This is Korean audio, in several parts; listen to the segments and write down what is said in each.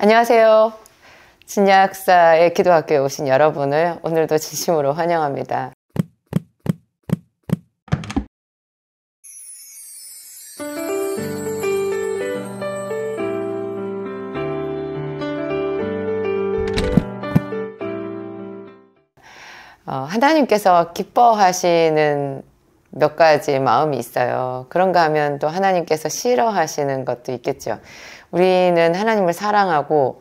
안녕하세요. 진야학사의 기도학교에 오신 여러분을 오늘도 진심으로 환영합니다. 하나님께서 기뻐하시는 몇 가지 마음이 있어요. 그런가 하면 또 하나님께서 싫어하시는 것도 있겠죠. 우리는 하나님을 사랑하고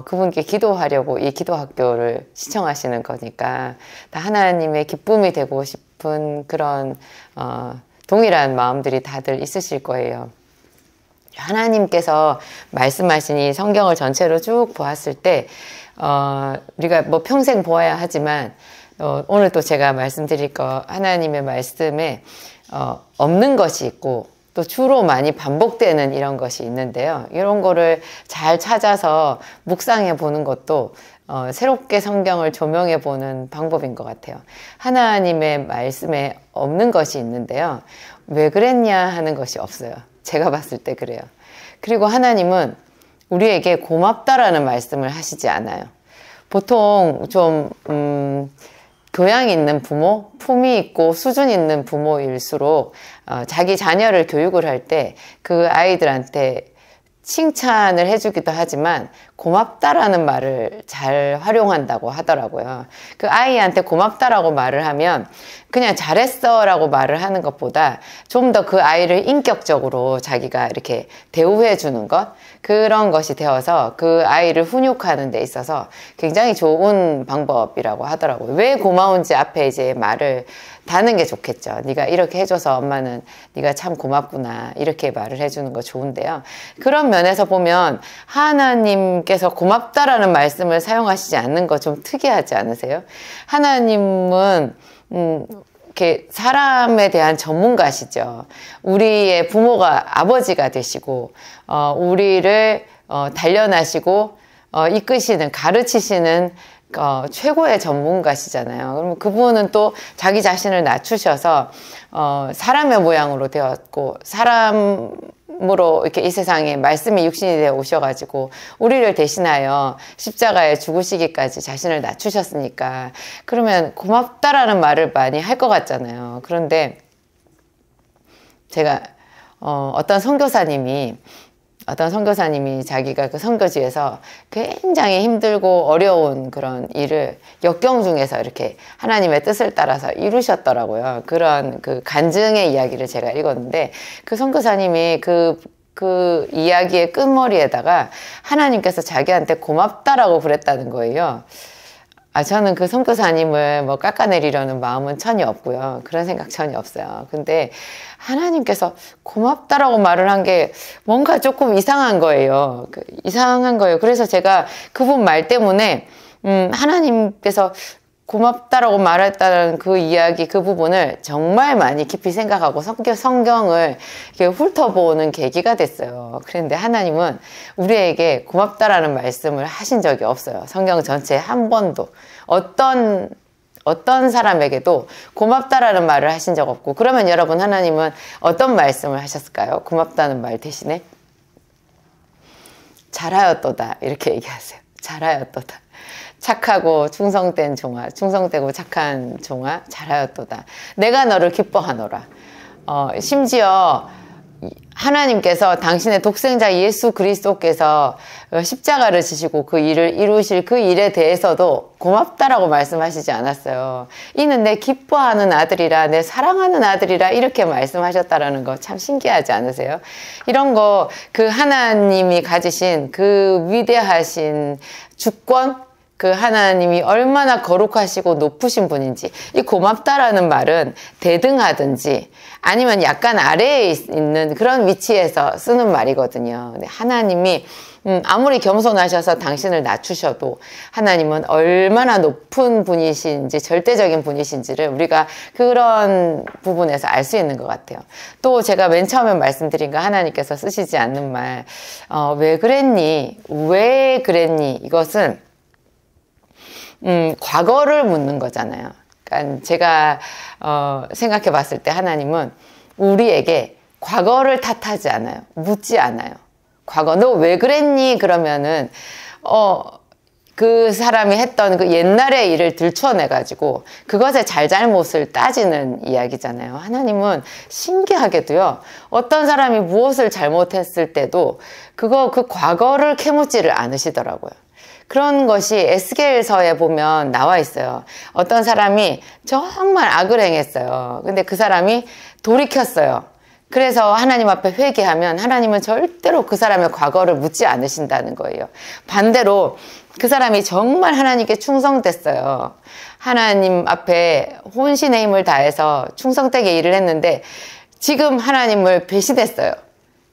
그분께 기도하려고 이 기도학교를 시청하시는 거니까 다 하나님의 기쁨이 되고 싶은 그런 동일한 마음들이 다들 있으실 거예요. 하나님께서 말씀하신 이 성경을 전체로 쭉 보았을 때 우리가 뭐 평생 보아야 하지만 오늘 또 제가 말씀드릴 거 하나님의 말씀에 없는 것이 있고 또 주로 많이 반복되는 이런 것이 있는데요. 이런 거를 잘 찾아서 묵상해 보는 것도 새롭게 성경을 조명해 보는 방법인 것 같아요. 하나님의 말씀에 없는 것이 있는데요. 왜 그랬냐 하는 것이 없어요. 제가 봤을 때 그래요. 그리고 하나님은 우리에게 고맙다라는 말씀을 하시지 않아요. 보통 좀 교양 있는 부모, 품위 있고 수준 있는 부모일수록 자기 자녀를 교육을 할 때 그 아이들한테 칭찬을 해주기도 하지만 고맙다라는 말을 잘 활용한다고 하더라고요. 그 아이한테 고맙다라고 말을 하면 그냥 잘했어 라고 말을 하는 것보다 좀 더 그 아이를 인격적으로 자기가 이렇게 대우해 주는 것, 그런 것이 되어서 그 아이를 훈육하는 데 있어서 굉장히 좋은 방법이라고 하더라고요. 왜 고마운지 앞에 이제 말을 다는 게 좋겠죠. 네가 이렇게 해줘서 엄마는 네가 참 고맙구나 이렇게 말을 해주는 거 좋은데요. 그런 면에서 보면 하나님께서 고맙다라는 말씀을 사용하시지 않는 거 좀 특이하지 않으세요? 하나님은 이렇게 사람에 대한 전문가시죠. 우리의 부모가 아버지가 되시고 우리를 단련하시고 이끄시는, 가르치시는 최고의 전문가시잖아요. 그러면 그분은 또 자기 자신을 낮추셔서 사람의 모양으로 되었고 사람으로 이렇게 이 세상에 말씀이 육신이 되어 오셔가지고 우리를 대신하여 십자가에 죽으시기까지 자신을 낮추셨으니까 그러면 고맙다라는 말을 많이 할 것 같잖아요. 그런데 제가 어떤 선교사님이 자기가 그 선교지에서 굉장히 힘들고 어려운 그런 일을 역경 중에서 이렇게 하나님의 뜻을 따라서 이루셨더라고요. 그런 그 간증의 이야기를 제가 읽었는데 그 선교사님이 그 이야기의 끝머리에다가 하나님께서 자기한테 고맙다라고 그랬다는 거예요. 저는 그 선교사님을 뭐 깎아내리려는 마음은 전혀 없고요. 그런 생각 전혀 없어요. 근데 하나님께서 고맙다라고 말을 한 게 뭔가 조금 이상한 거예요. 그래서 제가 그분 말 때문에 하나님께서 고맙다라고 말했다는 그 이야기, 그 부분을 정말 많이 깊이 생각하고 성경을 이렇게 훑어보는 계기가 됐어요. 그런데 하나님은 우리에게 고맙다라는 말씀을 하신 적이 없어요. 성경 전체에 한 번도. 어떤 사람에게도 고맙다라는 말을 하신 적 없고, 그러면 여러분 하나님은 어떤 말씀을 하셨을까요? 고맙다는 말 대신에 잘하였도다 이렇게 얘기하세요. 잘하였도다. 착하고 충성되고 착한 종아 잘하였도다. 내가 너를 기뻐하노라. 심지어 하나님께서 당신의 독생자 예수 그리스도께서 십자가를 지시고 그 일을 이루실 그 일에 대해서도 고맙다라고 말씀하시지 않았어요. 이는 내 기뻐하는 아들이라, 내 사랑하는 아들이라 이렇게 말씀하셨다라는 거 참 신기하지 않으세요? 이런 거 그 하나님이 가지신 그 위대하신 주권, 그 하나님이 얼마나 거룩하시고 높으신 분인지, 이 고맙다라는 말은 대등하든지 아니면 약간 아래에 있는 그런 위치에서 쓰는 말이거든요. 근데 하나님이 아무리 겸손하셔서 당신을 낮추셔도 하나님은 얼마나 높은 분이신지, 절대적인 분이신지를 우리가 그런 부분에서 알 수 있는 것 같아요. 또 제가 맨 처음에 말씀드린 거, 하나님께서 쓰시지 않는 말, 왜 그랬니? 이것은 과거를 묻는 거잖아요. 그러니까 제가 생각해 봤을 때 하나님은 우리에게 과거를 탓하지 않아요. 묻지 않아요. 과거 너 왜 그랬니? 그러면은 그 사람이 했던 그 옛날의 일을 들춰내가지고 그것의 잘잘못을 따지는 이야기잖아요. 하나님은 신기하게도요, 어떤 사람이 무엇을 잘못했을 때도 그 과거를 캐묻지를 않으시더라고요. 그런 것이 에스겔서에 보면 나와 있어요. 어떤 사람이 정말 악을 행했어요. 근데 그 사람이 돌이켰어요. 그래서 하나님 앞에 회개하면 하나님은 절대로 그 사람의 과거를 묻지 않으신다는 거예요. 반대로 그 사람이 정말 하나님께 충성됐어요. 하나님 앞에 혼신의 힘을 다해서 충성되게 일을 했는데 지금 하나님을 배신했어요.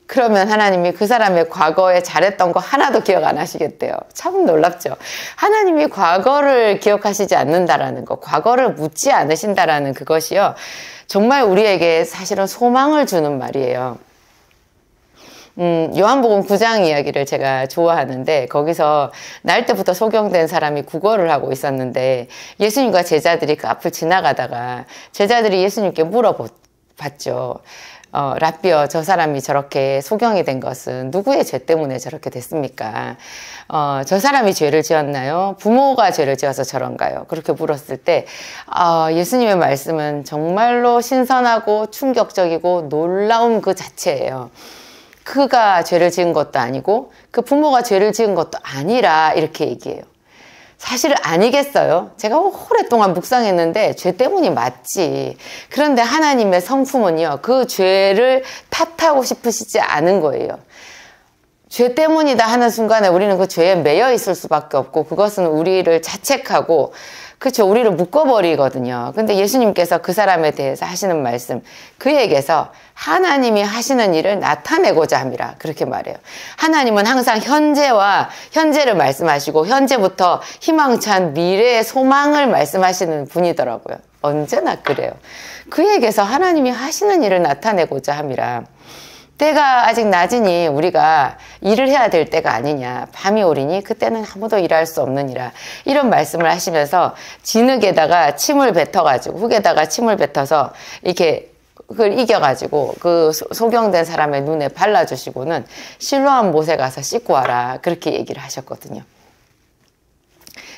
그러면 하나님이 그 사람의 과거에 잘했던 거 하나도 기억 안 하시겠대요. 참 놀랍죠. 하나님이 과거를 기억하시지 않는다라는 거, 과거를 묻지 않으신다라는 그것이요, 정말 우리에게 사실은 소망을 주는 말이에요. 요한복음 9장 이야기를 제가 좋아하는데, 거기서 날 때부터 소경된 사람이 구걸을 하고 있었는데 예수님과 제자들이 그 앞을 지나가다가 제자들이 예수님께 물어봤죠. 라삐어, 저 사람이 저렇게 소경이 된 것은 누구의 죄 때문에 저렇게 됐습니까? 저 사람이 죄를 지었나요? 부모가 죄를 지어서 저런가요? 그렇게 물었을 때 예수님의 말씀은 정말로 신선하고 충격적이고 놀라운 그 자체예요. 그가 죄를 지은 것도 아니고 그 부모가 죄를 지은 것도 아니라 이렇게 얘기해요. 사실 아니겠어요? 제가 오랫동안 묵상했는데 죄 때문이 맞지. 그런데 하나님의 성품은요, 그 죄를 탓하고 싶으시지 않은 거예요. 죄 때문이다 하는 순간에 우리는 그 죄에 매여 있을 수밖에 없고, 그것은 우리를 자책하고, 그렇죠, 우리를 묶어버리거든요. 근데 예수님께서 그 사람에 대해서 하시는 말씀, 그에게서 하나님이 하시는 일을 나타내고자 함이라, 그렇게 말해요. 하나님은 항상 현재를 말씀하시고 현재부터 희망찬 미래의 소망을 말씀하시는 분이더라고요. 언제나 그래요. 그에게서 하나님이 하시는 일을 나타내고자 함이라. 때가 아직 낮으니 우리가 일을 해야 될 때가 아니냐. 밤이 오리니 그때는 아무도 일할 수 없느니라. 이런 말씀을 하시면서 진흙에다가 침을 뱉어가지고, 흙에다가 침을 뱉어서 이렇게 그걸 이겨가지고 그 소경된 사람의 눈에 발라주시고는 실로암 못에 가서 씻고 와라, 그렇게 얘기를 하셨거든요.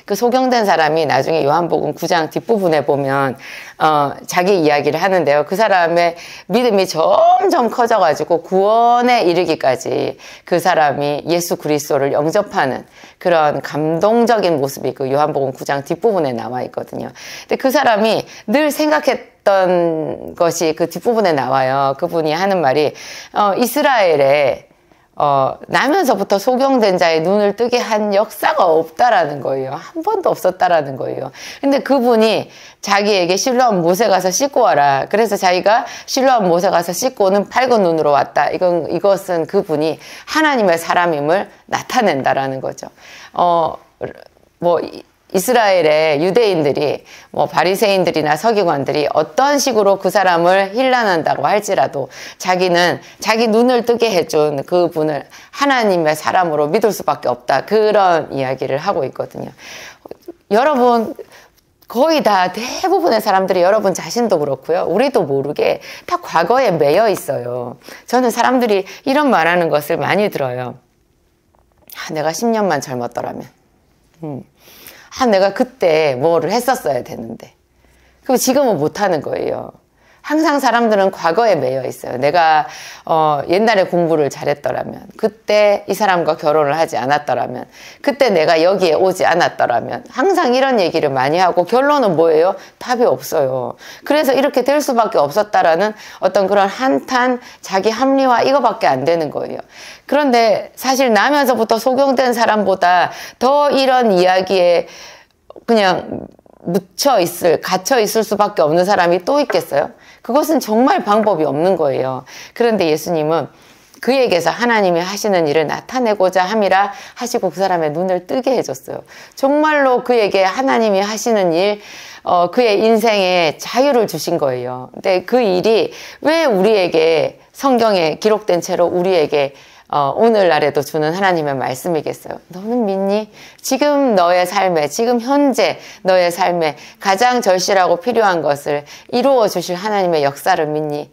그 소경된 사람이 나중에 요한복음 9장 뒷부분에 보면 자기 이야기를 하는데요. 그 사람의 믿음이 점점 커져가지고 구원에 이르기까지 그 사람이 예수 그리스도를 영접하는 그런 감동적인 모습이 그 요한복음 9장 뒷부분에 나와 있거든요. 근데 그 사람이 늘 생각했던 것이 그 뒷부분에 나와요. 그분이 하는 말이 이스라엘에 나면서부터 소경된 자의 눈을 뜨게 한 역사가 없다라는 거예요. 한 번도 없었다라는 거예요. 근데 그분이 자기에게 실로암 못에 가서 씻고 와라. 그래서 자기가 실로암 못에 가서 씻고는 밝은 눈으로 왔다. 이것은 그분이 하나님의 사람임을 나타낸다라는 거죠. 이스라엘의 유대인들이, 바리새인들이나 서기관들이 어떤 식으로 그 사람을 힐난한다고 할지라도 자기는 자기 눈을 뜨게 해준 그분을 하나님의 사람으로 믿을 수밖에 없다. 그런 이야기를 하고 있거든요. 여러분, 거의 다 대부분의 사람들이, 여러분 자신도 그렇고요, 우리도 모르게 다 과거에 매여 있어요. 저는 사람들이 이런 말하는 것을 많이 들어요. 내가 10년만 젊었더라면. 내가 그때 뭐를 했었어야 되는데. 그럼 지금은 못하는 거예요. 항상 사람들은 과거에 매여 있어요. 내가 옛날에 공부를 잘했더라면, 그때 이 사람과 결혼을 하지 않았더라면, 그때 내가 여기에 오지 않았더라면, 항상 이런 얘기를 많이 하고 결론은 뭐예요? 답이 없어요. 그래서 이렇게 될 수밖에 없었다라는 어떤 그런 한탄, 자기 합리화, 이거밖에 안 되는 거예요. 그런데 사실 나면서부터 소경된 사람보다 더 이런 이야기에 그냥 갇혀 있을 수밖에 없는 사람이 또 있겠어요? 그것은 정말 방법이 없는 거예요. 그런데 예수님은 그에게서 하나님이 하시는 일을 나타내고자 함이라 하시고 그 사람의 눈을 뜨게 해줬어요. 정말로 그에게 하나님이 하시는 일, 그의 인생에 자유를 주신 거예요. 근데 그 일이 왜 우리에게 성경에 기록된 채로 우리에게 오늘날에도 주는 하나님의 말씀이겠어요. 너는 믿니? 지금 너의 삶에, 지금 현재 너의 삶에 가장 절실하고 필요한 것을 이루어 주실 하나님의 역사를 믿니?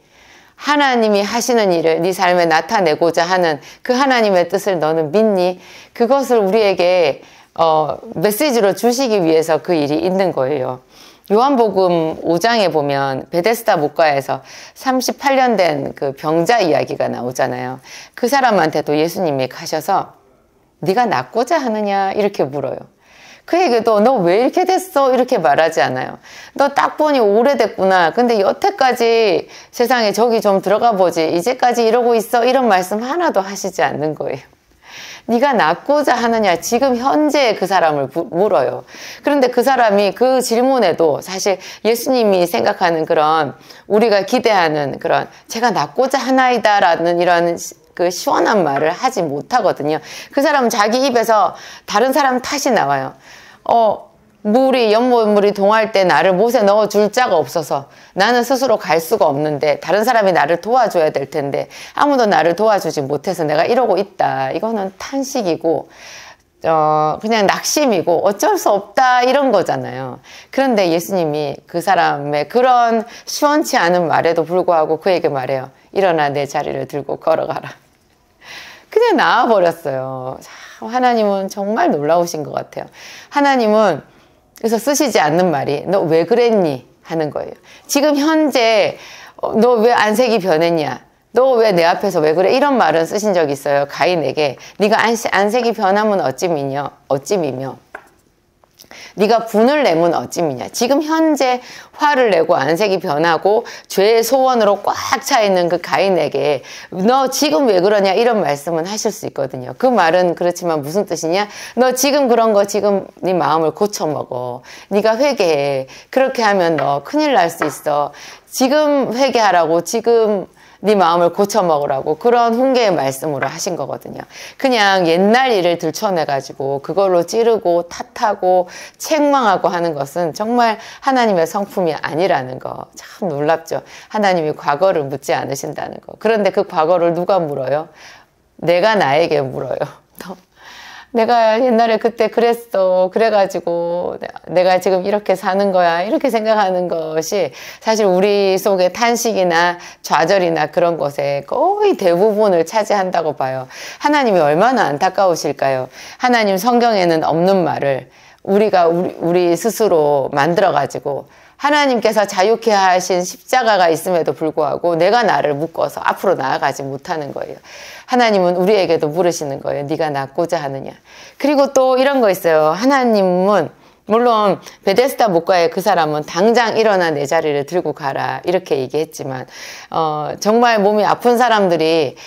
하나님이 하시는 일을 네 삶에 나타내고자 하는 그 하나님의 뜻을 너는 믿니? 그것을 우리에게 메시지로 주시기 위해서 그 일이 있는 거예요. 요한복음 5장에 보면 베데스다 목가에서 38년 된 그 병자 이야기가 나오잖아요. 그 사람한테도 예수님이 가셔서 네가 낫고자 하느냐 이렇게 물어요. 그에게도 너 왜 이렇게 됐어? 이렇게 말하지 않아요. 너 딱 보니 오래됐구나. 근데 여태까지 세상에 저기 좀 들어가 보지. 이제까지 이러고 있어. 이런 말씀 하나도 하시지 않는 거예요. 네가 낫고자 하느냐? 지금 현재 그 사람을 물어요. 그런데 그 사람이 그 질문에도 사실 예수님이 생각하는 그런 우리가 기대하는 그런 제가 낫고자 하나이다 라는 이런 그 시원한 말을 하지 못하거든요. 그 사람은 자기 입에서 다른 사람 탓이 나와요. 연못물이 동할 때 나를 못에 넣어줄 자가 없어서 나는 스스로 갈 수가 없는데 다른 사람이 나를 도와줘야 될 텐데 아무도 나를 도와주지 못해서 내가 이러고 있다. 이거는 탄식이고 그냥 낙심이고 어쩔 수 없다 이런 거잖아요. 그런데 예수님이 그 사람의 그런 시원치 않은 말에도 불구하고 그에게 말해요. 일어나 내 자리를 들고 걸어가라. 그냥 나와버렸어요. 하나님은 정말 놀라우신 것 같아요. 하나님은 그래서 쓰시지 않는 말이 너 왜 그랬니? 하는 거예요. 지금 현재 너 왜 안색이 변했냐? 너 왜 내 앞에서 왜 그래? 이런 말은 쓰신 적이 있어요. 가인에게 네가 안색이 변하면 어찌미며 네가 분을 내면 어찌미냐. 지금 현재 화를 내고 안색이 변하고 죄의 소원으로 꽉 차 있는 그 가인에게 너 지금 왜 그러냐 이런 말씀은 하실 수 있거든요. 그 말은 그렇지만 무슨 뜻이냐? 너 지금 그런 거 지금 네 마음을 고쳐먹어. 네가 회개해. 그렇게 하면 너 큰일 날 수 있어. 지금 회개하라고 지금 네 마음을 고쳐먹으라고 그런 훈계의 말씀으로 하신 거거든요. 그냥 옛날 일을 들춰내가지고 그걸로 찌르고 탓하고 책망하고 하는 것은 정말 하나님의 성품이 아니라는 거 참 놀랍죠. 하나님이 과거를 묻지 않으신다는 거. 그런데 그 과거를 누가 물어요? 내가 나에게 물어요. 내가 옛날에 그때 그랬어. 그래가지고 내가 지금 이렇게 사는 거야. 이렇게 생각하는 것이 사실 우리 속의 탄식이나 좌절이나 그런 것에 거의 대부분을 차지한다고 봐요. 하나님이 얼마나 안타까우실까요? 하나님 성경에는 없는 말을 우리가 우리 스스로 만들어가지고 하나님께서 자유케 하신 십자가가 있음에도 불구하고 내가 나를 묶어서 앞으로 나아가지 못하는 거예요. 하나님은 우리에게도 물으시는 거예요. 네가 낫고자 하느냐. 그리고 또 이런 거 있어요. 하나님은 물론 베데스다 목가의 그 사람은 당장 일어나 내 자리를 들고 가라 이렇게 얘기했지만 정말 몸이 아픈 사람들이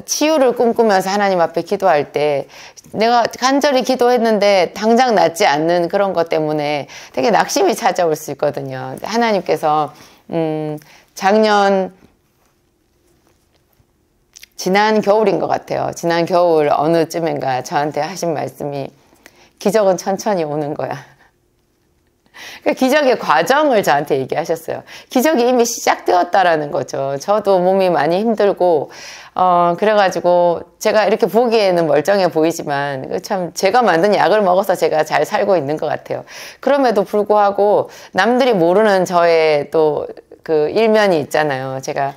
치유를 꿈꾸면서 하나님 앞에 기도할 때 내가 간절히 기도했는데 당장 낫지 않는 그런 것 때문에 되게 낙심이 찾아올 수 있거든요. 하나님께서 지난 겨울인 것 같아요. 지난 겨울 어느 쯤인가 저한테 하신 말씀이 기적은 천천히 오는 거야. 기적의 과정을 저한테 얘기하셨어요. 기적이 이미 시작되었다라는 거죠. 저도 몸이 많이 힘들고 그래가지고 제가 이렇게 보기에는 멀쩡해 보이지만 참 제가 만든 약을 먹어서 제가 잘 살고 있는 것 같아요. 그럼에도 불구하고 남들이 모르는 저의 또 그 일면이 있잖아요. 제가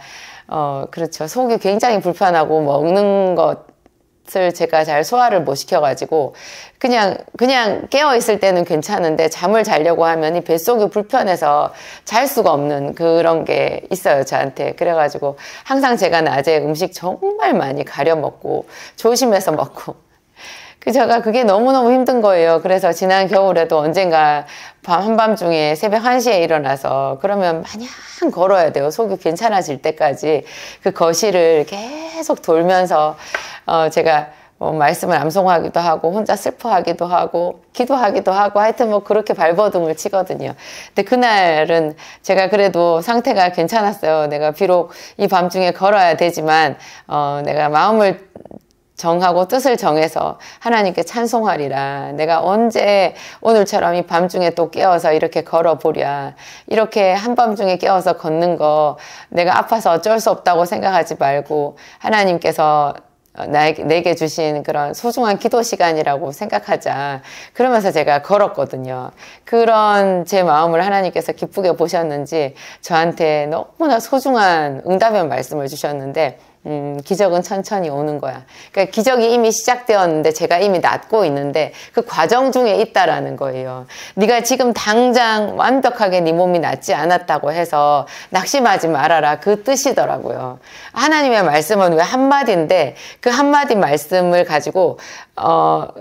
그렇죠. 속이 굉장히 불편하고 먹는 것을 제가 잘 소화를 못 시켜가지고 그냥 깨어 있을 때는 괜찮은데 잠을 자려고 하면 이 뱃속이 불편해서 잘 수가 없는 그런 게 있어요, 저한테. 그래가지고 항상 제가 낮에 음식 정말 많이 가려 먹고 조심해서 먹고 제가 그게 너무너무 힘든 거예요. 그래서 지난 겨울에도 언젠가 한밤중에 새벽 1시에 일어나서 그러면 마냥 걸어야 돼요. 속이 괜찮아질 때까지 그 거실을 계속 돌면서 제가 말씀을 암송하기도 하고 혼자 슬퍼하기도 하고 기도하기도 하고 하여튼 그렇게 발버둥을 치거든요. 근데 그날은 제가 그래도 상태가 괜찮았어요. 내가 비록 이 밤중에 걸어야 되지만 내가 마음을 정하고 뜻을 정해서 하나님께 찬송하리라. 내가 언제 오늘처럼 이 밤중에 또 깨어서 이렇게 걸어보랴. 이렇게 한밤중에 깨어서 걷는 거 내가 아파서 어쩔 수 없다고 생각하지 말고 하나님께서 내게 주신 그런 소중한 기도 시간이라고 생각하자. 그러면서 제가 걸었거든요. 그런 제 마음을 하나님께서 기쁘게 보셨는지 저한테 너무나 소중한 응답의 말씀을 주셨는데, 기적은 천천히 오는 거야. 그러니까 기적이 이미 시작되었는데 제가 이미 낫고 있는데 그 과정 중에 있다라는 거예요. 네가 지금 당장 완벽하게 네 몸이 낫지 않았다고 해서 낙심하지 말아라, 그 뜻이더라고요. 하나님의 말씀은 왜 한마디인데 그 한마디 말씀을 가지고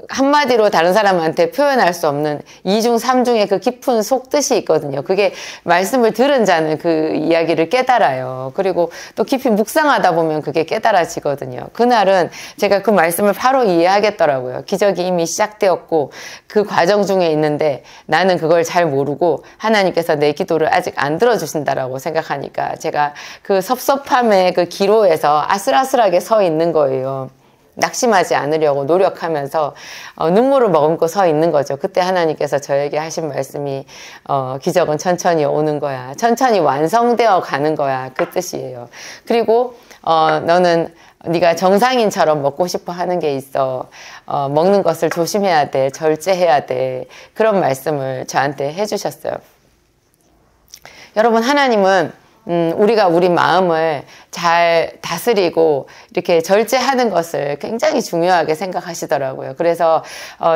한마디로 다른 사람한테 표현할 수 없는 이중 삼중의 그 깊은 속뜻이 있거든요. 그게 말씀을 들은 자는 그 이야기를 깨달아요. 그리고 또 깊이 묵상하다 보면 그게 깨달아지거든요. 그날은 제가 그 말씀을 바로 이해하겠더라고요. 기적이 이미 시작되었고 그 과정 중에 있는데 나는 그걸 잘 모르고 하나님께서 내 기도를 아직 안 들어주신다라고 생각하니까 제가 그 섭섭함의 그 기로에서 아슬아슬하게 서 있는 거예요. 낙심하지 않으려고 노력하면서 눈물을 머금고 서 있는 거죠. 그때 하나님께서 저에게 하신 말씀이 기적은 천천히 오는 거야. 천천히 완성되어 가는 거야. 그 뜻이에요. 그리고 너는 네가 정상인처럼 먹고 싶어 하는 게 있어. 먹는 것을 조심해야 돼. 절제해야 돼. 그런 말씀을 저한테 해주셨어요. 여러분, 하나님은 우리가 우리 마음을 잘 다스리고 이렇게 절제하는 것을 굉장히 중요하게 생각하시더라고요. 그래서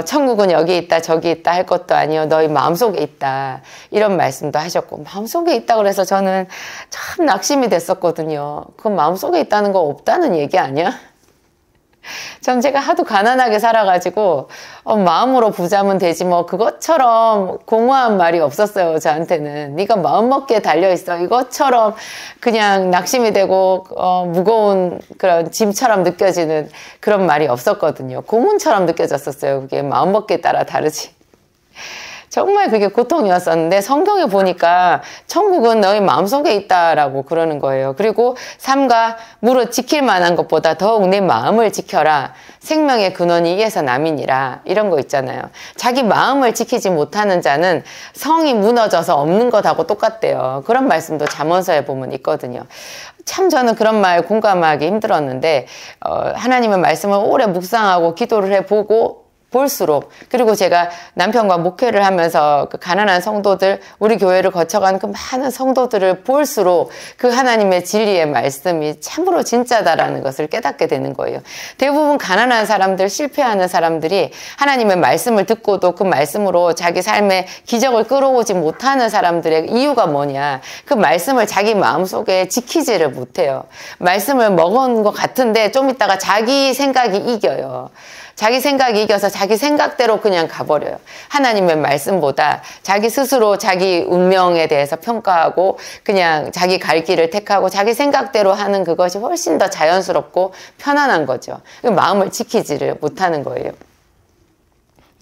천국은 여기 있다 저기 있다 할 것도 아니요, 너희 마음속에 있다, 이런 말씀도 하셨고, 마음속에 있다 그래서 저는 참 낙심이 됐었거든요. 그건 마음속에 있다는 거 없다는 얘기 아니야? 전 제가 하도 가난하게 살아가지고 마음으로 부자면 되지 뭐, 그것처럼 공허한 말이 없었어요. 저한테는 네가 마음먹기에 달려있어, 이것처럼 그냥 낙심이 되고 무거운 그런 짐처럼 느껴지는 그런 말이 없었거든요. 고문처럼 느껴졌었어요. 그게 마음먹기에 따라 다르지. 정말 그게 고통이었었는데 성경에 보니까 천국은 너희 마음속에 있다라고 그러는 거예요. 그리고 삶과 무릇 지킬 만한 것보다 더욱 내 마음을 지켜라. 생명의 근원이 이에서 남이니라. 이런 거 있잖아요. 자기 마음을 지키지 못하는 자는 성이 무너져서 없는 것하고 똑같대요. 그런 말씀도 잠언서에 보면 있거든요. 참 저는 그런 말 공감하기 힘들었는데 하나님의 말씀을 오래 묵상하고 기도를 해보고 볼수록, 그리고 제가 남편과 목회를 하면서 그 가난한 성도들, 우리 교회를 거쳐간 그 많은 성도들을 볼수록 그 하나님의 진리의 말씀이 참으로 진짜다라는 것을 깨닫게 되는 거예요. 대부분 가난한 사람들, 실패하는 사람들이 하나님의 말씀을 듣고도 그 말씀으로 자기 삶에 기적을 끌어오지 못하는 사람들의 이유가 뭐냐, 그 말씀을 자기 마음속에 지키지를 못해요. 말씀을 먹은 것 같은데 좀 있다가 자기 생각이 이겨요. 자기 생각이 이겨서 자기 생각대로 그냥 가버려요. 하나님의 말씀보다 자기 스스로 자기 운명에 대해서 평가하고 그냥 자기 갈 길을 택하고 자기 생각대로 하는 그것이 훨씬 더 자연스럽고 편안한 거죠. 마음을 지키지를 못하는 거예요.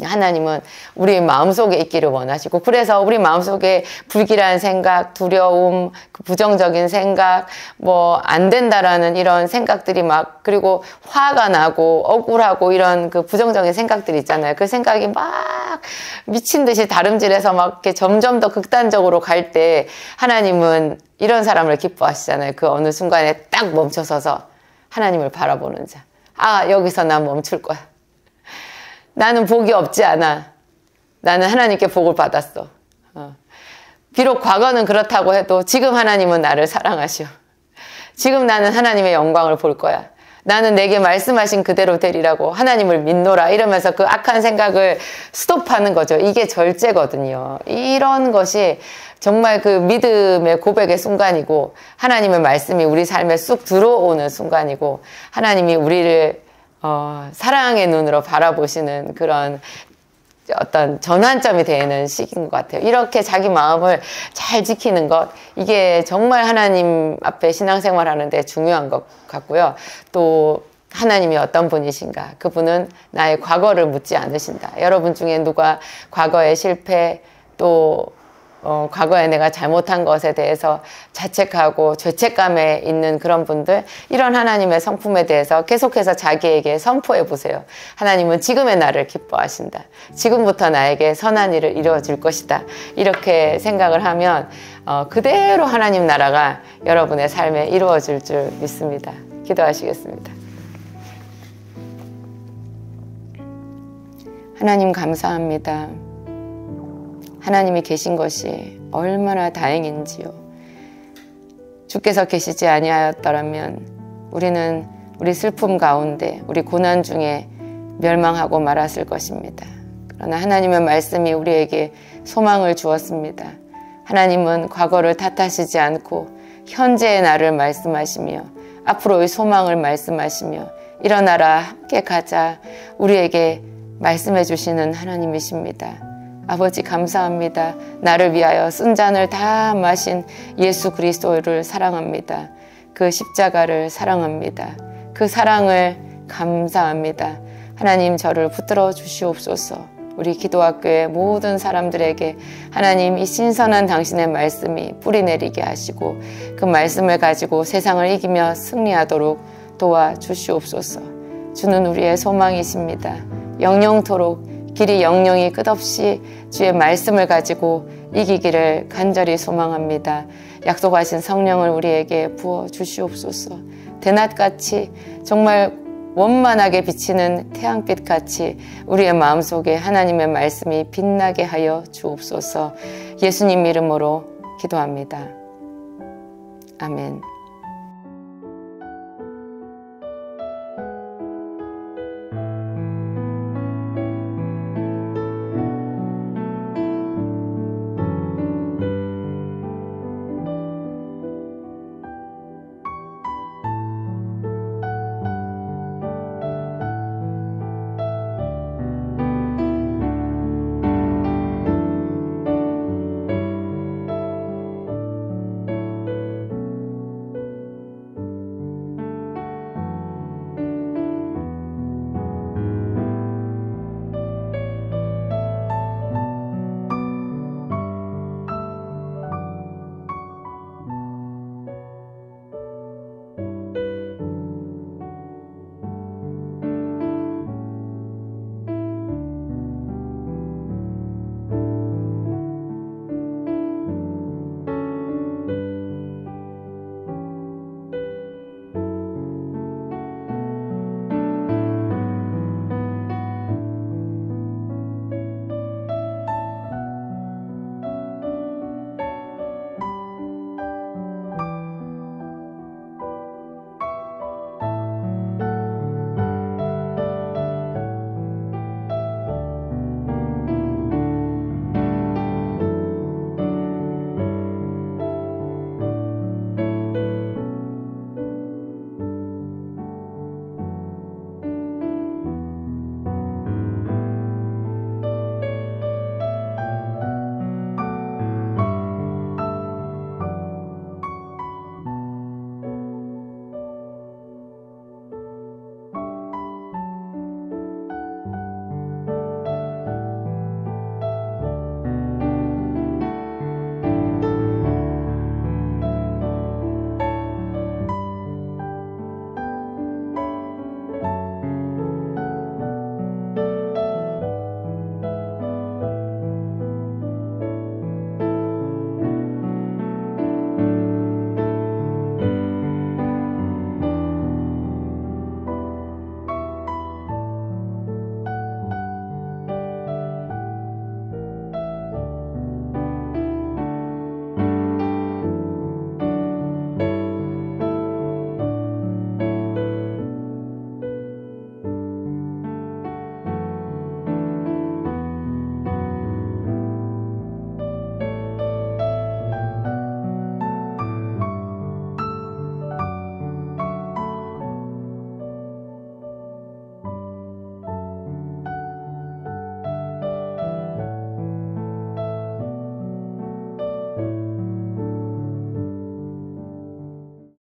하나님은 우리 마음속에 있기를 원하시고, 그래서 우리 마음속에 불길한 생각, 두려움, 부정적인 생각, 뭐 안 된다라는 이런 생각들이 막, 그리고 화가 나고 억울하고 이런 그 부정적인 생각들이 있잖아요. 그 생각이 막 미친 듯이 다름질해서 막 이렇게 점점 더 극단적으로 갈 때 하나님은 이런 사람을 기뻐하시잖아요. 그 어느 순간에 딱 멈춰서서 하나님을 바라보는 자. 아, 여기서 난 멈출 거야. 나는 복이 없지 않아. 나는 하나님께 복을 받았어. 비록 과거는 그렇다고 해도 지금 하나님은 나를 사랑하시오. 지금 나는 하나님의 영광을 볼 거야. 나는 내게 말씀하신 그대로 되리라고 하나님을 믿노라. 이러면서 그 악한 생각을 스톱하는 거죠. 이게 절제거든요. 이런 것이 정말 그 믿음의 고백의 순간이고, 하나님의 말씀이 우리 삶에 쑥 들어오는 순간이고, 하나님이 우리를 사랑의 눈으로 바라보시는 그런 어떤 전환점이 되는 시기인 것 같아요. 이렇게 자기 마음을 잘 지키는 것, 이게 정말 하나님 앞에 신앙생활 하는데 중요한 것 같고요. 또 하나님이 어떤 분이신가, 그분은 나의 과거를 묻지 않으신다. 여러분 중에 누가 과거의 실패, 또 과거에 내가 잘못한 것에 대해서 자책하고 죄책감에 있는 그런 분들, 이런 하나님의 성품에 대해서 계속해서 자기에게 선포해 보세요. 하나님은 지금의 나를 기뻐하신다. 지금부터 나에게 선한 일을 이루어 줄 것이다. 이렇게 생각을 하면 그대로 하나님 나라가 여러분의 삶에 이루어질 줄 믿습니다. 기도하시겠습니다. 하나님 감사합니다. 하나님이 계신 것이 얼마나 다행인지요. 주께서 계시지 아니하였더라면 우리는 우리 슬픔 가운데, 우리 고난 중에 멸망하고 말았을 것입니다. 그러나 하나님의 말씀이 우리에게 소망을 주었습니다. 하나님은 과거를 탓하시지 않고 현재의 나를 말씀하시며 앞으로의 소망을 말씀하시며 일어나라 함께 가자 우리에게 말씀해 주시는 하나님이십니다. 아버지 감사합니다. 나를 위하여 쓴 잔을 다 마신 예수 그리스도를 사랑합니다. 그 십자가를 사랑합니다. 그 사랑을 감사합니다. 하나님 저를 붙들어 주시옵소서. 우리 기도학교의 모든 사람들에게 하나님 이 신선한 당신의 말씀이 뿌리내리게 하시고 그 말씀을 가지고 세상을 이기며 승리하도록 도와주시옵소서. 주는 우리의 소망이십니다. 영영토록 길이 영영이 끝없이 주의 말씀을 가지고 이기기를 간절히 소망합니다. 약속하신 성령을 우리에게 부어주시옵소서. 대낮같이 정말 원만하게 비치는 태양빛같이 우리의 마음속에 하나님의 말씀이 빛나게 하여 주옵소서. 예수님 이름으로 기도합니다. 아멘.